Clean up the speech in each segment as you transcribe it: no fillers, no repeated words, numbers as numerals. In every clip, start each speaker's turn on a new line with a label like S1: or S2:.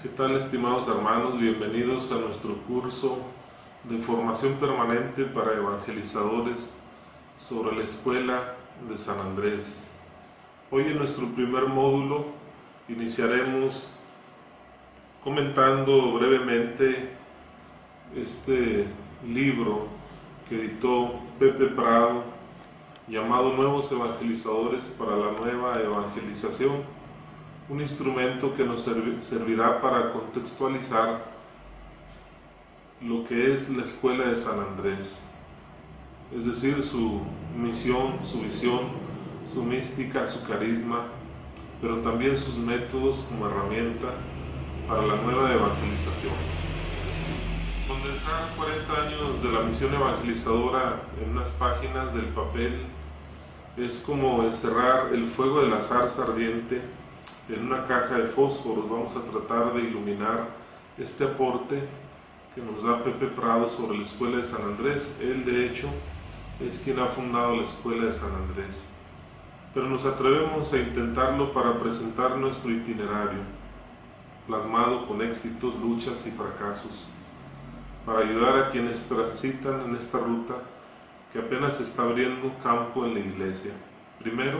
S1: ¿Qué tal, estimados hermanos? Bienvenidos a nuestro curso de formación permanente para evangelizadores sobre la Escuela de San Andrés. Hoy en nuestro primer módulo iniciaremos comentando brevemente este libro que editó Pepe Prado llamado Nuevos Evangelizadores para la Nueva Evangelización, un instrumento que nos servirá para contextualizar lo que es la Escuela de San Andrés, es decir, su misión, su visión, su mística, su carisma, pero también sus métodos como herramienta para la nueva evangelización. Condensar 40 años de la misión evangelizadora en unas páginas del papel es como encerrar el fuego de la zarza ardiente en una caja de fósforos. Vamos a tratar de iluminar este aporte que nos da Pepe Prado sobre la Escuela de San Andrés. Él, de hecho, es quien ha fundado la Escuela de San Andrés. Pero nos atrevemos a intentarlo para presentar nuestro itinerario, plasmado con éxitos, luchas y fracasos, para ayudar a quienes transitan en esta ruta que apenas está abriendo campo en la Iglesia. Primero,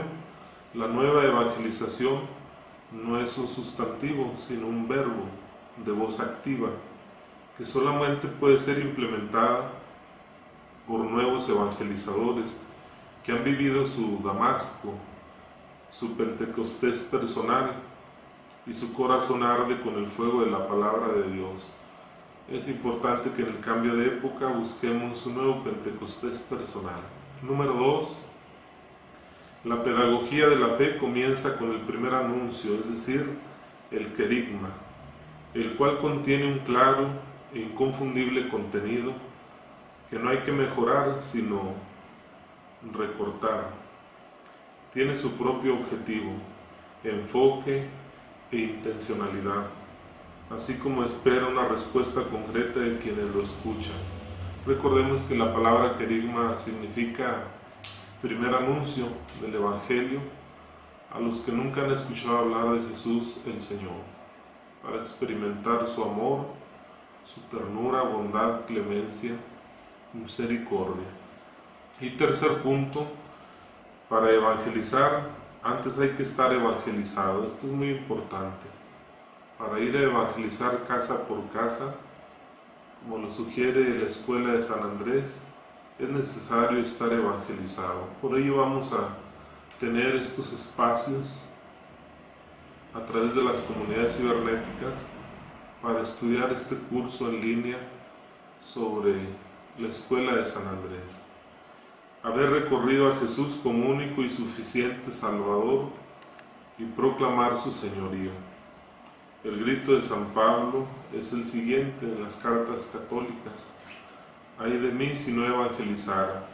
S1: la nueva evangelización no es un sustantivo, sino un verbo de voz activa, que solamente puede ser implementada por nuevos evangelizadores que han vivido su Damasco, su Pentecostés personal, y su corazón arde con el fuego de la palabra de Dios. Es importante que en el cambio de época busquemos un nuevo Pentecostés personal. Número 2. La pedagogía de la fe comienza con el primer anuncio, es decir, el querigma, el cual contiene un claro e inconfundible contenido que no hay que mejorar sino recortar. Tiene su propio objetivo, enfoque e intencionalidad, así como espera una respuesta concreta de quienes lo escuchan. Recordemos que la palabra querigma significa primer anuncio del Evangelio a los que nunca han escuchado hablar de Jesús el Señor, para experimentar su amor, su ternura, bondad, clemencia, misericordia. Y tercer punto, para evangelizar, antes hay que estar evangelizado. Esto es muy importante. Para ir a evangelizar casa por casa, como lo sugiere la Escuela de San Andrés, es necesario estar evangelizado. Por ello vamos a tener estos espacios a través de las comunidades cibernéticas para estudiar este curso en línea sobre la Escuela de San Andrés. Haber recorrido a Jesús como único y suficiente Salvador y proclamar su señorío. El grito de San Pablo es el siguiente en las cartas católicas: ay de mí si no evangelizara.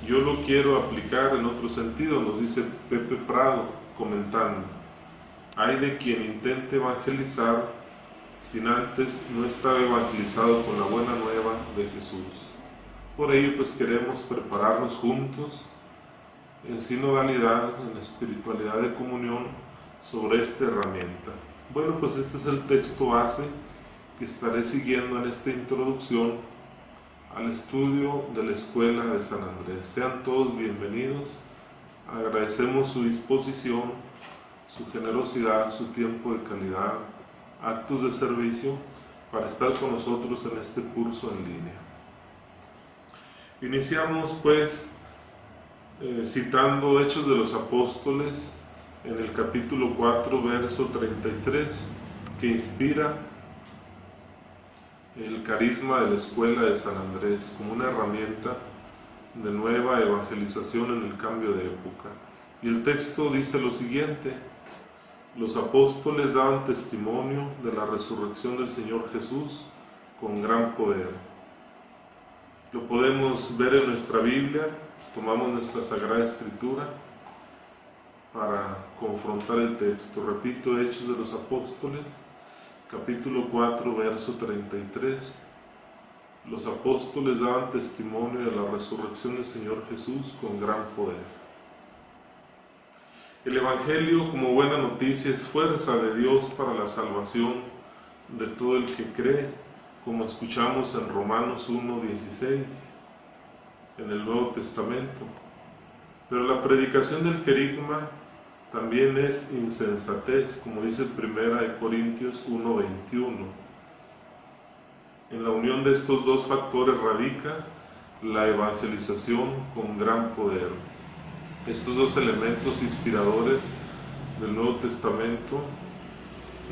S1: Yo lo quiero aplicar en otro sentido, nos dice Pepe Prado comentando: ay de quien intente evangelizar sin antes no estar evangelizado con la buena nueva de Jesús. Por ello pues queremos prepararnos juntos en sinodalidad, en espiritualidad de comunión sobre esta herramienta. Bueno, pues este es el texto base que estaré siguiendo en esta introducción al estudio de la Escuela de San Andrés. Sean todos bienvenidos. Agradecemos su disposición, su generosidad, su tiempo de calidad, actos de servicio para estar con nosotros en este curso en línea. Iniciamos pues citando Hechos de los Apóstoles en el capítulo 4, verso 33, que inspira el carisma de la Escuela de San Andrés como una herramienta de nueva evangelización en el cambio de época. Y el texto dice lo siguiente: los apóstoles daban testimonio de la resurrección del Señor Jesús con gran poder. Lo podemos ver en nuestra Biblia. Tomamos nuestra Sagrada Escritura para confrontar el texto. Repito, Hechos de los Apóstoles, capítulo 4, verso 33. Los apóstoles daban testimonio de la resurrección del Señor Jesús con gran poder. El Evangelio, como buena noticia, es fuerza de Dios para la salvación de todo el que cree, como escuchamos en Romanos 1:16, en el Nuevo Testamento. Pero la predicación del querigma también es insensatez, como dice 1 Corintios 1:21. En la unión de estos dos factores radica la evangelización con gran poder. Estos dos elementos inspiradores del Nuevo Testamento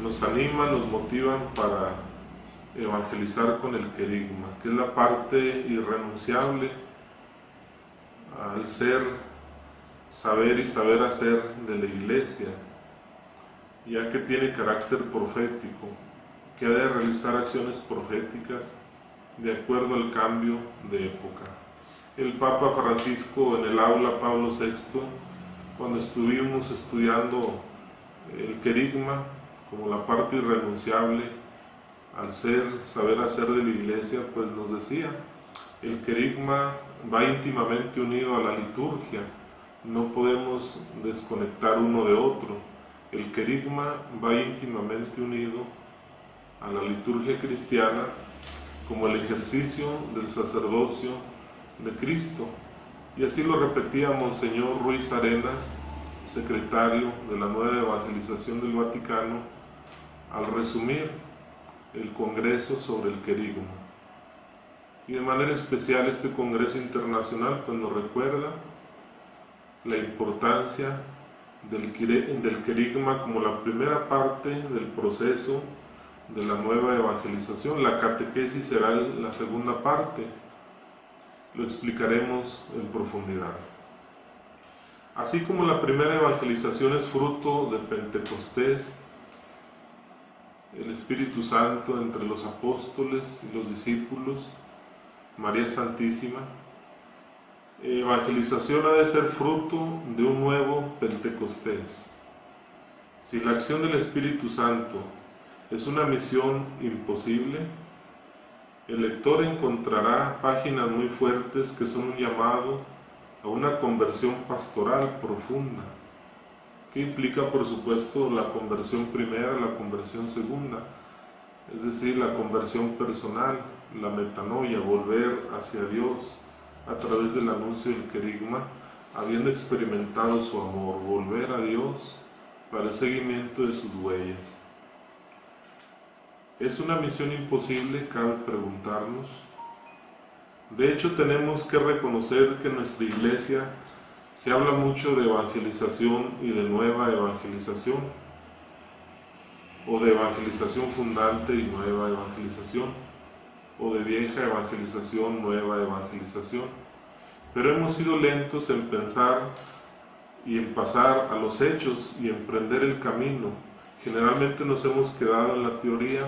S1: nos animan, nos motivan para evangelizar con el querigma, que es la parte irrenunciable al saber y saber hacer de la Iglesia, ya que tiene carácter profético, que ha de realizar acciones proféticas de acuerdo al cambio de época. El Papa Francisco, en el aula Pablo VI, cuando estuvimos estudiando el querigma como la parte irrenunciable al saber hacer de la Iglesia, pues nos decía, el querigma va íntimamente unido a la liturgia, no podemos desconectar uno de otro. El querigma va íntimamente unido a la liturgia cristiana como el ejercicio del sacerdocio de Cristo. Y así lo repetía Monseñor Ruiz Arenas, secretario de la nueva evangelización del Vaticano, al resumir el Congreso sobre el querigma. Y de manera especial este Congreso Internacional pues nos recuerda la importancia del querigma como la primera parte del proceso de la nueva evangelización. La catequesis será la segunda parte, lo explicaremos en profundidad. Así como la primera evangelización es fruto de Pentecostés, el Espíritu Santo entre los apóstoles y los discípulos, María Santísima, evangelización ha de ser fruto de un nuevo Pentecostés. Si la acción del Espíritu Santo es una misión imposible, el lector encontrará páginas muy fuertes que son un llamado a una conversión pastoral profunda, que implica por supuesto la conversión primera, la conversión segunda, es decir, la conversión personal, la metanoia, volver hacia Dios a través del anuncio del querigma, habiendo experimentado su amor, volver a Dios para el seguimiento de sus huellas. ¿Es una misión imposible? Cabe preguntarnos. De hecho, tenemos que reconocer que en nuestra Iglesia se habla mucho de evangelización y de nueva evangelización, o de evangelización fundante y nueva evangelización, o de vieja evangelización, nueva evangelización. Pero hemos sido lentos en pensar y en pasar a los hechos y emprender el camino. Generalmente nos hemos quedado en la teoría,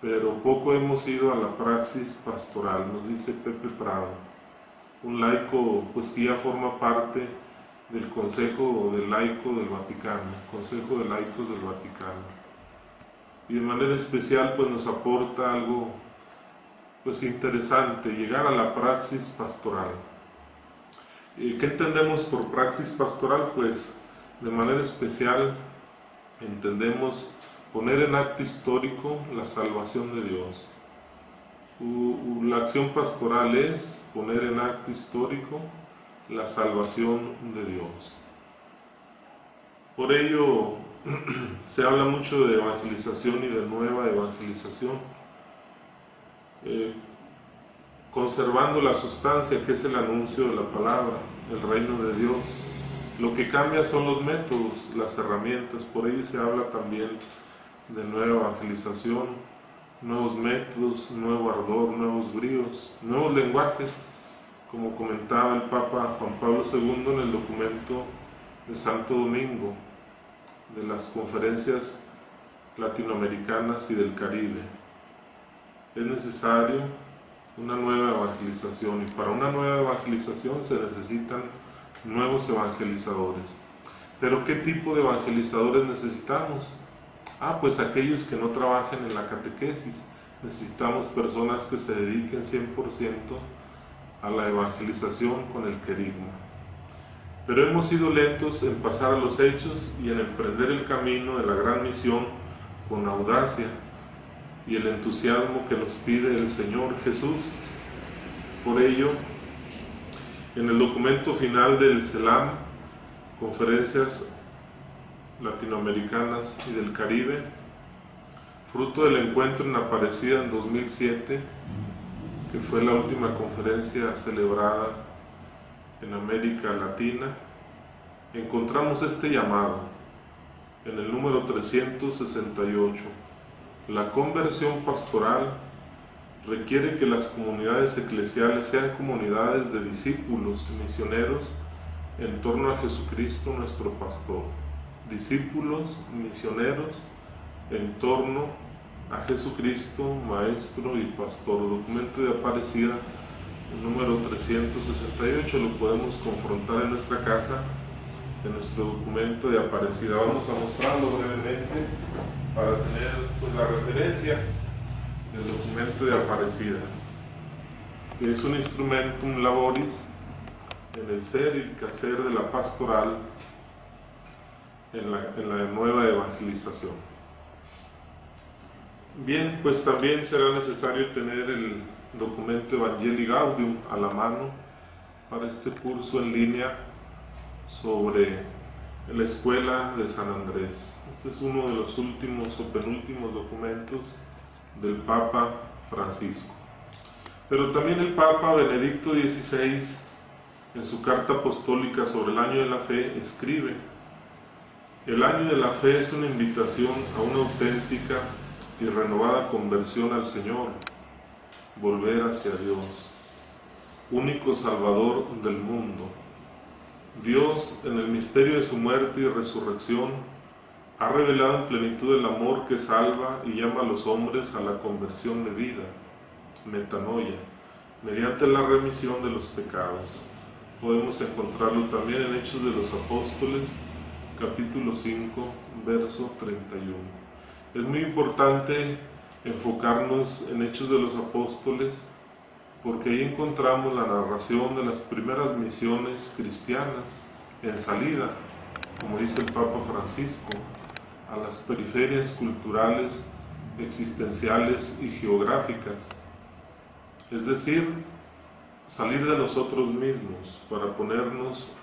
S1: pero poco hemos ido a la praxis pastoral, nos dice Pepe Prado, un laico pues que ya forma parte del Consejo de Laicos del Vaticano, Consejo de Laicos del Vaticano. Y de manera especial pues nos aporta algo pues interesante, llegar a la praxis pastoral. ¿Qué entendemos por praxis pastoral? Pues de manera especial entendemos poner en acto histórico la salvación de Dios. La acción pastoral es poner en acto histórico la salvación de Dios. Por ello se habla mucho de evangelización y de nueva evangelización, conservando la sustancia que es el anuncio de la palabra, el reino de Dios. Lo que cambia son los métodos, las herramientas. Por ello se habla también de nueva evangelización, nuevos métodos, nuevo ardor, nuevos bríos, nuevos lenguajes, como comentaba el Papa Juan Pablo II en el documento de Santo Domingo, de las conferencias latinoamericanas y del Caribe. Es necesario una nueva evangelización, y para una nueva evangelización se necesitan nuevos evangelizadores. ¿Pero qué tipo de evangelizadores necesitamos? Pues aquellos que no trabajen en la catequesis. Necesitamos personas que se dediquen 100% a la evangelización con el querigma. pero hemos sido lentos en pasar a los hechos y en emprender el camino de la gran misión con audacia y el entusiasmo que nos pide el Señor Jesús. Por ello, en el documento final del CELAM, Conferencias Latinoamericanas y del Caribe, fruto del encuentro en Aparecida en 2007, que fue la última conferencia celebrada en América Latina, encontramos este llamado en el número 368. La conversión pastoral requiere que las comunidades eclesiales sean comunidades de discípulos misioneros en torno a Jesucristo nuestro pastor. Discípulos misioneros en torno a Jesucristo, Maestro y Pastor. Documento de Aparecida, el número 368, lo podemos confrontar en nuestra casa, en nuestro documento de Aparecida. Vamos a mostrarlo brevemente para tener la referencia del documento de Aparecida, que es un instrumentum laboris en el ser y el quehacer de la pastoral en la nueva evangelización. Bien, pues también será necesario tener el documento Evangelii Gaudium a la mano para este curso en línea sobre la Escuela de San Andrés. Este es uno de los últimos o penúltimos documentos del Papa Francisco. Pero también el Papa Benedicto XVI, en su carta apostólica sobre el año de la fe, escribe: el año de la fe es una invitación a una auténtica y renovada conversión al Señor, volver hacia Dios, único Salvador del mundo. Dios, en el misterio de su muerte y resurrección, ha revelado en plenitud el amor que salva y llama a los hombres a la conversión de vida, metanoia, mediante la remisión de los pecados. Podemos encontrarlo también en Hechos de los Apóstoles, capítulo 5, verso 31. Es muy importante enfocarnos en Hechos de los Apóstoles porque ahí encontramos la narración de las primeras misiones cristianas en salida, como dice el Papa Francisco, a las periferias culturales, existenciales y geográficas. Es decir, salir de nosotros mismos para ponernos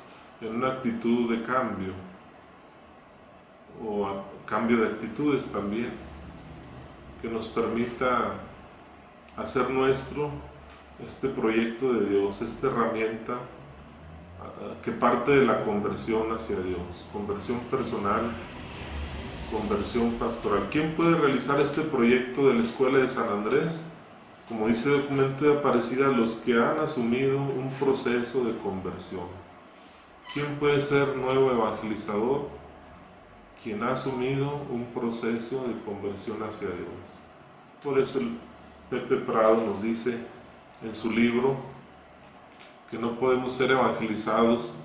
S1: en una actitud de cambio, o a cambio de actitudes también, que nos permita hacer nuestro este proyecto de Dios, esta herramienta que parte de la conversión hacia Dios, conversión personal, conversión pastoral. ¿Quién puede realizar este proyecto de la Escuela de San Andrés? Como dice el documento de Aparecida, los que han asumido un proceso de conversión. ¿Quién puede ser nuevo evangelizador? Quien ha asumido un proceso de conversión hacia Dios. Por eso el Pepe Prado nos dice en su libro que no podemos ser evangelizadores,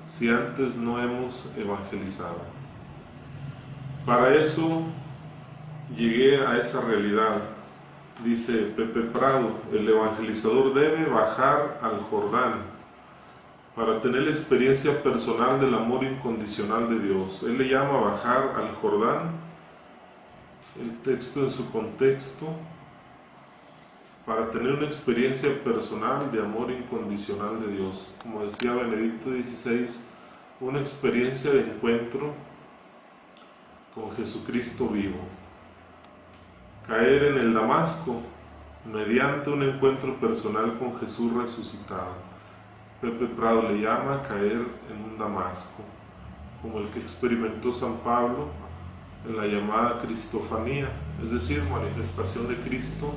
S1: si antes no hemos evangelizado. Para eso llegué a esa realidad, dice Pepe Prado: el evangelizador debe bajar al Jordán para tener la experiencia personal del amor incondicional de Dios. Él le llama bajar al Jordán, el texto en su contexto, para tener una experiencia personal de amor incondicional de Dios. Como decía Benedicto XVI, una experiencia de encuentro con Jesucristo vivo. Caer en el Damasco mediante un encuentro personal con Jesús resucitado. Pepe Prado le llama caer en un Damasco, como el que experimentó San Pablo en la llamada Cristofanía, es decir, manifestación de Cristo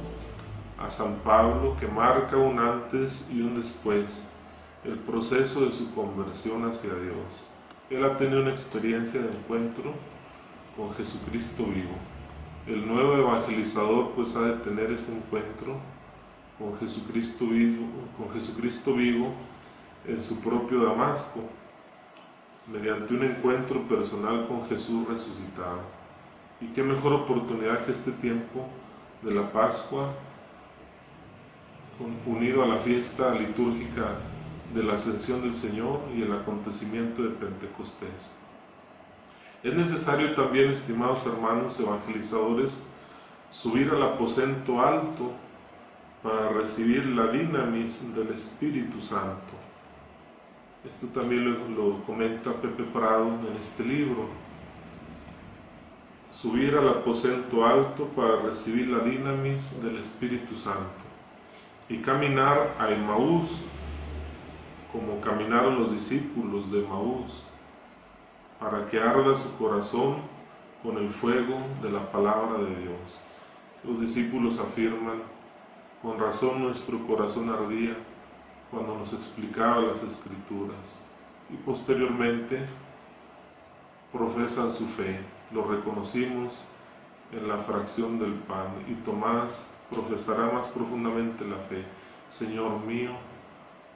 S1: a San Pablo, que marca un antes y un después, el proceso de su conversión hacia Dios. Él ha tenido una experiencia de encuentro con Jesucristo vivo. El nuevo evangelizador pues ha de tener ese encuentro con Jesucristo vivo en su propio Damasco, mediante un encuentro personal con Jesús resucitado. Y qué mejor oportunidad que este tiempo de la Pascua, unido a la fiesta litúrgica de la ascensión del Señor y el acontecimiento de Pentecostés. Es necesario también, estimados hermanos evangelizadores, subir al aposento alto para recibir la dinamis del Espíritu Santo. Esto también lo comenta Pepe Prado en este libro. Subir al aposento alto para recibir la dinamis del Espíritu Santo y caminar a Emaús, como caminaron los discípulos de Emaús, para que arda su corazón con el fuego de la palabra de Dios. Los discípulos afirman: con razón nuestro corazón ardía cuando nos explicaba las Escrituras, y posteriormente profesan su fe. Lo reconocimos en la fracción del pan, y Tomás profesará más profundamente la fe: Señor mío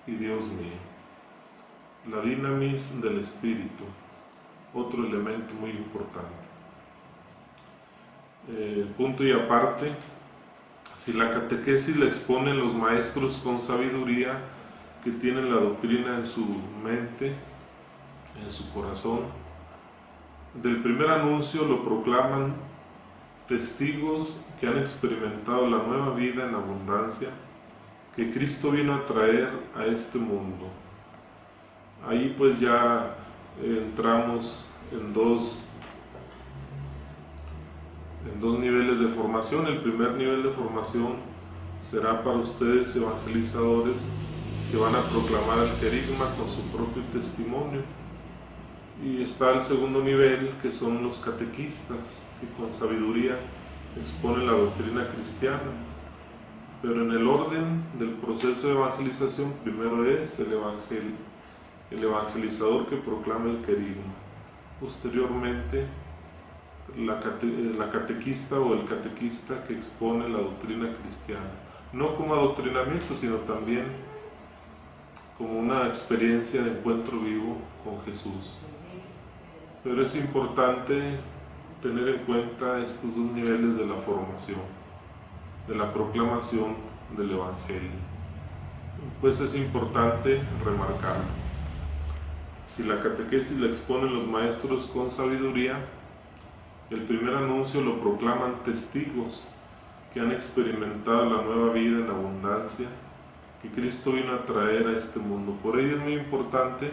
S1: y Dios mío. La dinamis del Espíritu, otro elemento muy importante. Punto y aparte, si la catequesis la exponen los maestros con sabiduría, que tienen la doctrina en su mente, en su corazón, del primer anuncio lo proclaman testigos que han experimentado la nueva vida en abundancia que Cristo vino a traer a este mundo. Ahí pues ya entramos en dos niveles de formación. El primer nivel de formación será para ustedes evangelizadores, que van a proclamar el querigma con su propio testimonio. Y está el segundo nivel, que son los catequistas, que con sabiduría exponen la doctrina cristiana. Pero en el orden del proceso de evangelización, primero es el evangelizador que proclama el querigma. Posteriormente, la catequista o el catequista que expone la doctrina cristiana, no como adoctrinamiento, sino también como una experiencia de encuentro vivo con Jesús. Pero es importante tener en cuenta estos dos niveles de la formación, de la proclamación del Evangelio. Pues es importante remarcarlo. Si la catequesis la exponen los maestros con sabiduría, el primer anuncio lo proclaman testigos que han experimentado la nueva vida en abundancia que Cristo vino a traer a este mundo. Por ello es muy importante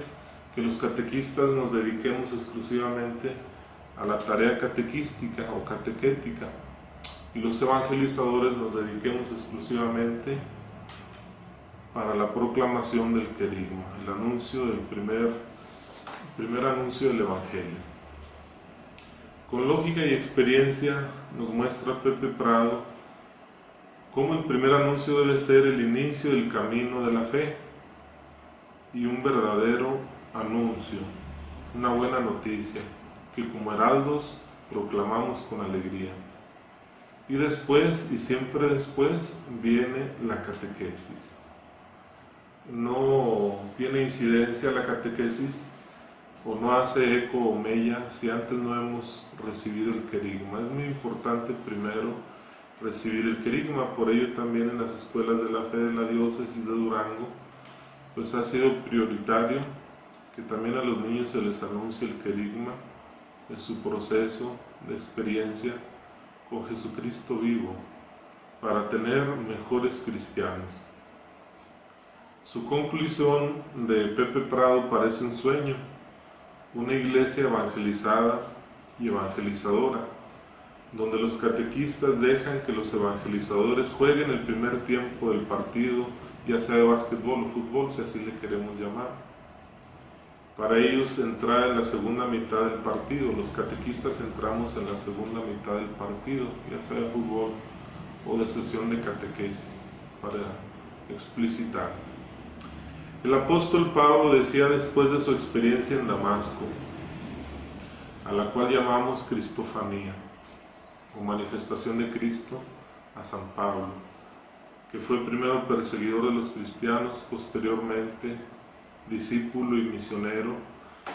S1: que los catequistas nos dediquemos exclusivamente a la tarea catequística o catequética, y los evangelizadores nos dediquemos exclusivamente para la proclamación del querigma, el anuncio del primer anuncio del Evangelio. Con lógica y experiencia nos muestra Pepe Prado cómo el primer anuncio debe ser el inicio del camino de la fe y un verdadero anuncio, una buena noticia que como heraldos proclamamos con alegría. Y después, y siempre después, viene la catequesis. No tiene incidencia la catequesis o no hace eco o mella si antes no hemos recibido el querigma. Es muy importante primero recibir el querigma. Por ello también en las escuelas de la fe de la diócesis de Durango pues ha sido prioritario que también a los niños se les anuncie el querigma en su proceso de experiencia con Jesucristo vivo, para tener mejores cristianos. Su conclusión de Pepe Prado parece un sueño: una iglesia evangelizada y evangelizadora, donde los catequistas dejan que los evangelizadores jueguen el primer tiempo del partido, ya sea de básquetbol o fútbol, si así le queremos llamar. Para ellos entrar en la segunda mitad del partido, los catequistas entramos en la segunda mitad del partido, ya sea de fútbol o de sesión de catequesis, para explicitar. El apóstol Pablo decía después de su experiencia en Damasco, a la cual llamamos Cristofanía, o manifestación de Cristo a San Pablo, que fue primero perseguidor de los cristianos, posteriormente discípulo y misionero,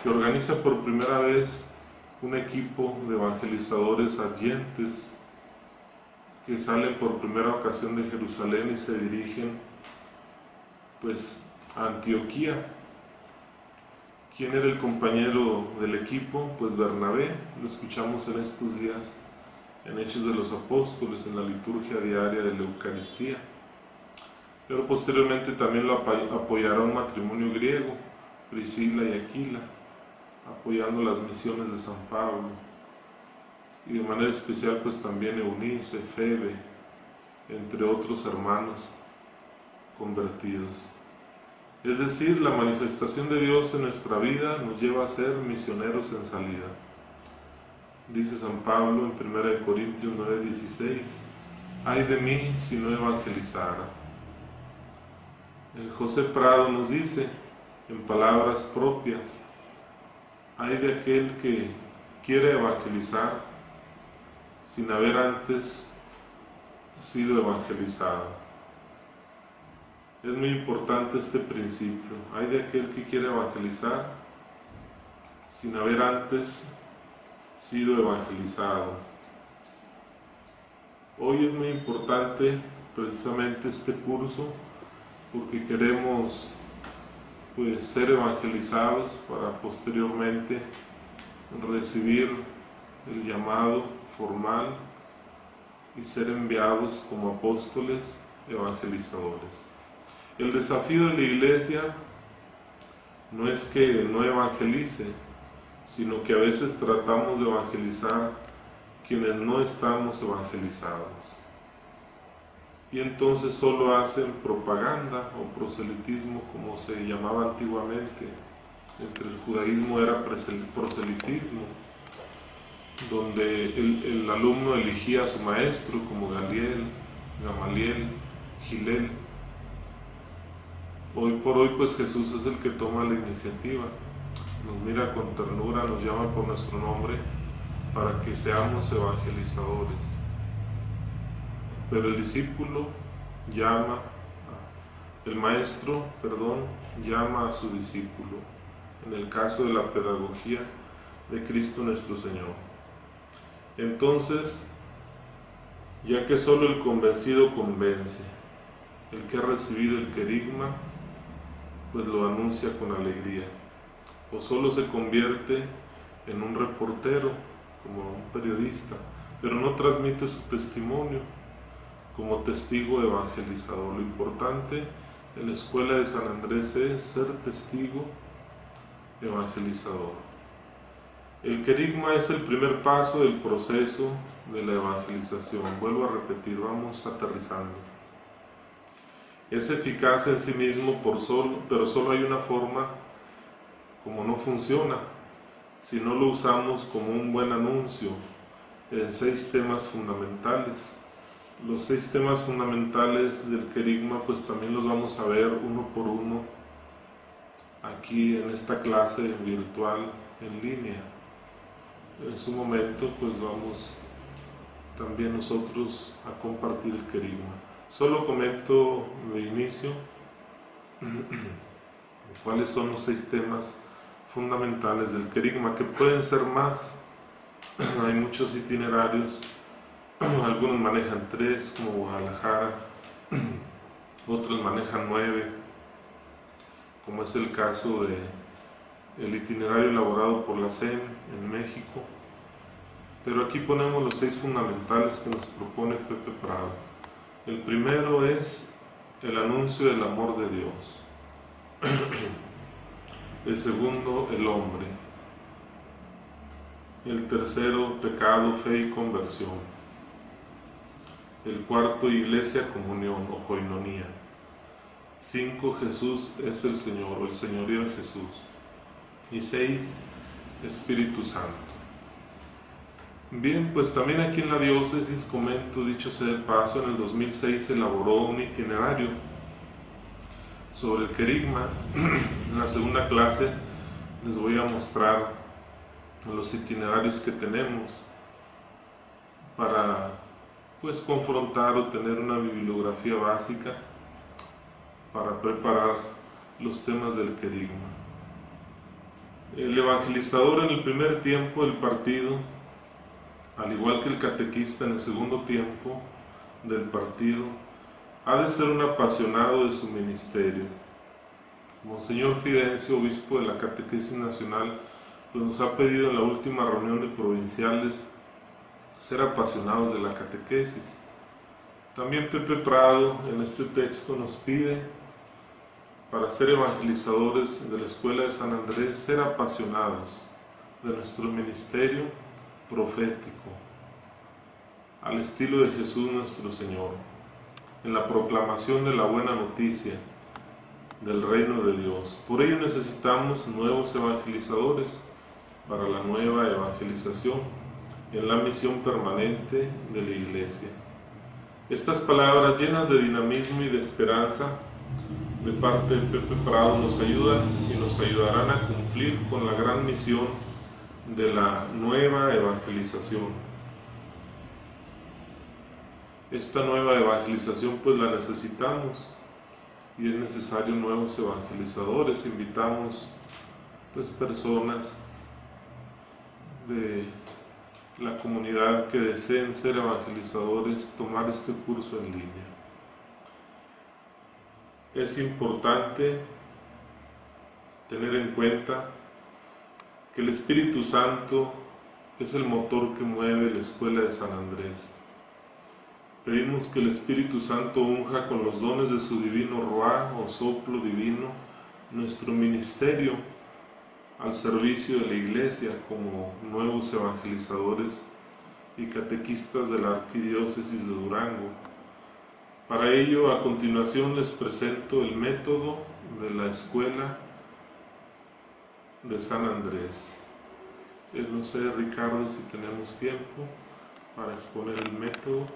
S1: que organiza por primera vez un equipo de evangelizadores ardientes que salen por primera ocasión de Jerusalén y se dirigen pues a Antioquía. ¿Quién era el compañero del equipo? Pues Bernabé. Lo escuchamos en estos días en Hechos de los Apóstoles, en la liturgia diaria de la Eucaristía. Pero posteriormente también lo apoyará un matrimonio griego, Priscila y Aquila, apoyando las misiones de San Pablo. Y de manera especial pues también Eunice, Febe, entre otros hermanos convertidos. Es decir, la manifestación de Dios en nuestra vida nos lleva a ser misioneros en salida. Dice San Pablo en 1 Corintios 9:16, ay de mí si no evangelizara. José Prado nos dice, en palabras propias, ay de aquel que quiere evangelizar sin haber antes sido evangelizado. Es muy importante este principio, hay de aquel que quiere evangelizar sin haber antes sido evangelizado. Hoy es muy importante precisamente este curso porque queremos pues ser evangelizados para posteriormente recibir el llamado formal y ser enviados como apóstoles evangelizadores. El desafío de la Iglesia no es que no evangelice, sino que a veces tratamos de evangelizar quienes no estamos evangelizados. Y entonces solo hacen propaganda o proselitismo, como se llamaba antiguamente. Entre el judaísmo era proselitismo, donde el alumno elegía a su maestro como Gamaliel, Gilel. Hoy por hoy pues Jesús es el que toma la iniciativa, nos mira con ternura, nos llama por nuestro nombre para que seamos evangelizadores. Pero el discípulo llama a su discípulo, en el caso de la pedagogía de Cristo nuestro Señor. Entonces, ya que solo el convencido convence, el que ha recibido el querigma, pues lo anuncia con alegría, o solo se convierte en un reportero, como un periodista, pero no transmite su testimonio como testigo evangelizador. Lo importante en la escuela de San Andrés es ser testigo evangelizador. El querigma es el primer paso del proceso de la evangelización. Vuelvo a repetir, vamos aterrizando. Es eficaz en sí mismo pero solo hay una forma como no funciona si no lo usamos como un buen anuncio en 6 temas fundamentales. Los 6 temas fundamentales del querigma pues también los vamos a ver uno por uno aquí en esta clase virtual en línea. En su momento pues vamos también nosotros a compartir el querigma. Solo comento de inicio cuáles son los 6 temas fundamentales del querigma, que pueden ser más. Hay muchos itinerarios, algunos manejan 3 como Guadalajara, otros manejan 9, como es el caso del itinerario elaborado por la SEM en México. Pero aquí ponemos los 6 fundamentales que nos propone Pepe Prado. El primero es el anuncio del amor de Dios. El segundo, el hombre. El tercero, pecado, fe y conversión. El cuarto, iglesia, comunión o coinonía. 5, Jesús es el Señor o el señorío de Jesús. Y 6, Espíritu Santo. Bien, pues también aquí en la diócesis, comento, dicho sea de paso, en el 2006 se elaboró un itinerario sobre el querigma. En la segunda clase les voy a mostrar los itinerarios que tenemos para pues confrontar o tener una bibliografía básica para preparar los temas del querigma. El evangelizador en el primer tiempo del partido, al igual que el catequista en el segundo tiempo del partido, ha de ser un apasionado de su ministerio. Monseñor Fidencio, obispo de la Catequesis Nacional, pues nos ha pedido en la última reunión de provinciales ser apasionados de la catequesis. También Pepe Prado en este texto nos pide, para ser evangelizadores de la Escuela de San Andrés, ser apasionados de nuestro ministerio profético, al estilo de Jesús nuestro Señor, en la proclamación de la buena noticia del reino de Dios. Por ello necesitamos nuevos evangelizadores para la nueva evangelización en la misión permanente de la Iglesia. Estas palabras llenas de dinamismo y de esperanza de parte de Pepe Prado nos ayudan y nos ayudarán a cumplir con la gran misión de la nueva evangelización. Esta nueva evangelización pues la necesitamos y es necesario nuevos evangelizadores. Invitamos pues personas de la comunidad que deseen ser evangelizadores, tomar este curso en línea. Es importante tener en cuenta que el Espíritu Santo es el motor que mueve la Escuela de San Andrés. Pedimos que el Espíritu Santo unja con los dones de su divino ruá o soplo divino nuestro ministerio al servicio de la Iglesia como nuevos evangelizadores y catequistas de la Arquidiócesis de Durango. Para ello, a continuación les presento el método de la Escuela de San Andrés. No sé, Ricardo, si tenemos tiempo para exponer el método.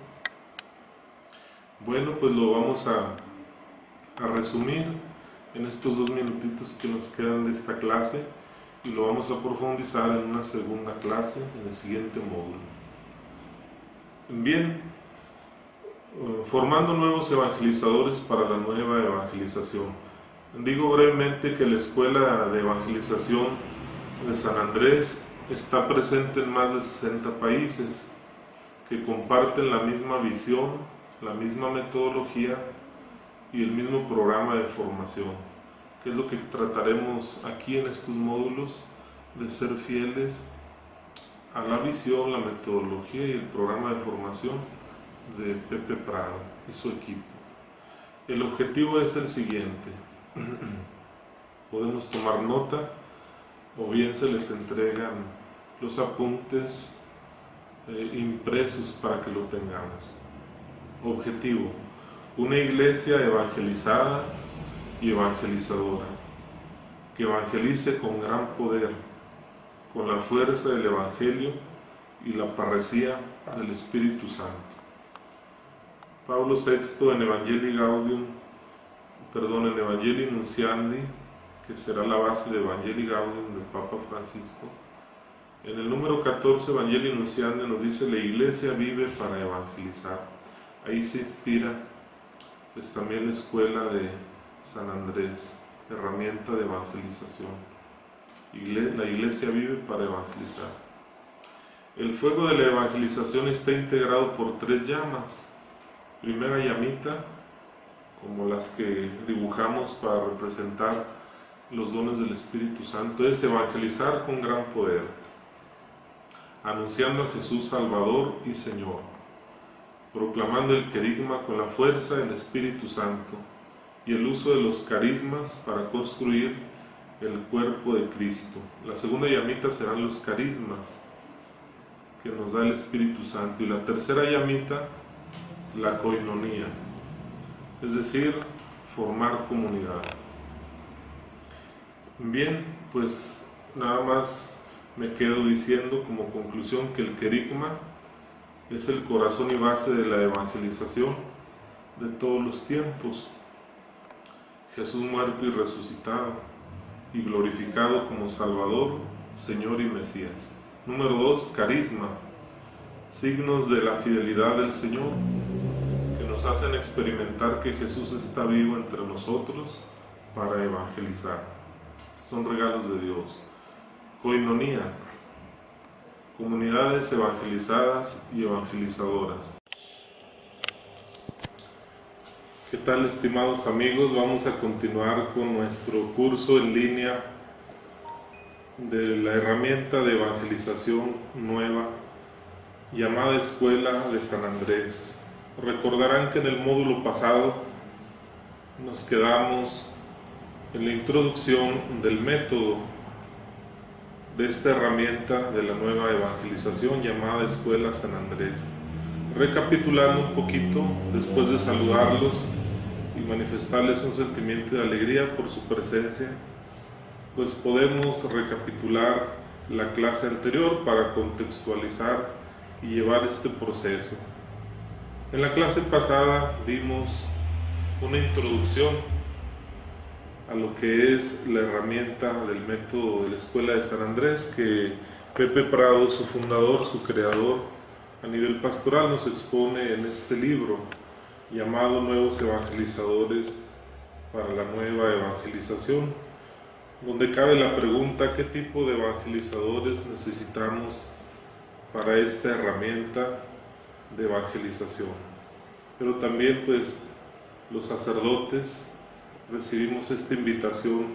S1: Bueno, pues lo vamos a resumir en estos 2 minutitos que nos quedan de esta clase y lo vamos a profundizar en una segunda clase en el siguiente módulo. Bien, formando nuevos evangelizadores para la nueva evangelización. Digo brevemente que la Escuela de Evangelización de San Andrés está presente en más de 60 países que comparten la misma visión, la misma metodología y el mismo programa de formación, que es lo que trataremos aquí en estos módulos, de ser fieles a la visión, la metodología y el programa de formación de Pepe Prado y su equipo. El objetivo es el siguiente: podemos tomar nota o bien se les entregan los apuntes impresos para que lo tengamos. Objetivo: una iglesia evangelizada y evangelizadora, que evangelice con gran poder, con la fuerza del Evangelio y la parresía del Espíritu Santo. Pablo VI en en Evangelii Nunciandi, que será la base de Evangelii Gaudium del Papa Francisco, en el número 14, Evangelii Nunciandi, nos dice: la iglesia vive para evangelizar. Ahí se inspira pues también la Escuela de San Andrés, herramienta de evangelización. La iglesia vive para evangelizar. El fuego de la evangelización está integrado por 3 llamas. Primera llamita, como las que dibujamos para representar los dones del Espíritu Santo, es evangelizar con gran poder, anunciando a Jesús Salvador y Señor, proclamando el querigma con la fuerza del Espíritu Santo y el uso de los carismas para construir el cuerpo de Cristo. La segunda llamita serán los carismas que nos da el Espíritu Santo, y la tercera llamita, la koinonía, es decir, formar comunidad. Bien, pues nada más me quedo diciendo como conclusión que el querigma es el corazón y base de la evangelización de todos los tiempos. Jesús muerto y resucitado y glorificado como Salvador, Señor y Mesías. Número 2, carisma, signos de la fidelidad del Señor, que nos hacen experimentar que Jesús está vivo entre nosotros para evangelizar. Son regalos de Dios. Koinonía, comunidades evangelizadas y evangelizadoras. ¿Qué tal, estimados amigos? Vamos a continuar con nuestro curso en línea de la herramienta de evangelización nueva llamada Escuela de San Andrés. Recordarán que en el módulo pasado nos quedamos en la introducción del método de esta herramienta de la nueva evangelización llamada Escuela San Andrés. Recapitulando un poquito, después de saludarlos y manifestarles un sentimiento de alegría por su presencia, pues podemos recapitular la clase anterior para contextualizar y llevar este proceso. En la clase pasada vimos una introducción a lo que es la herramienta del método de la Escuela de San Andrés, que Pepe Prado, su fundador, su creador a nivel pastoral, nos expone en este libro llamado Nuevos Evangelizadores para la Nueva Evangelización, donde cabe la pregunta: ¿qué tipo de evangelizadores necesitamos para esta herramienta de evangelización? Pero también, pues, los sacerdotes recibimos esta invitación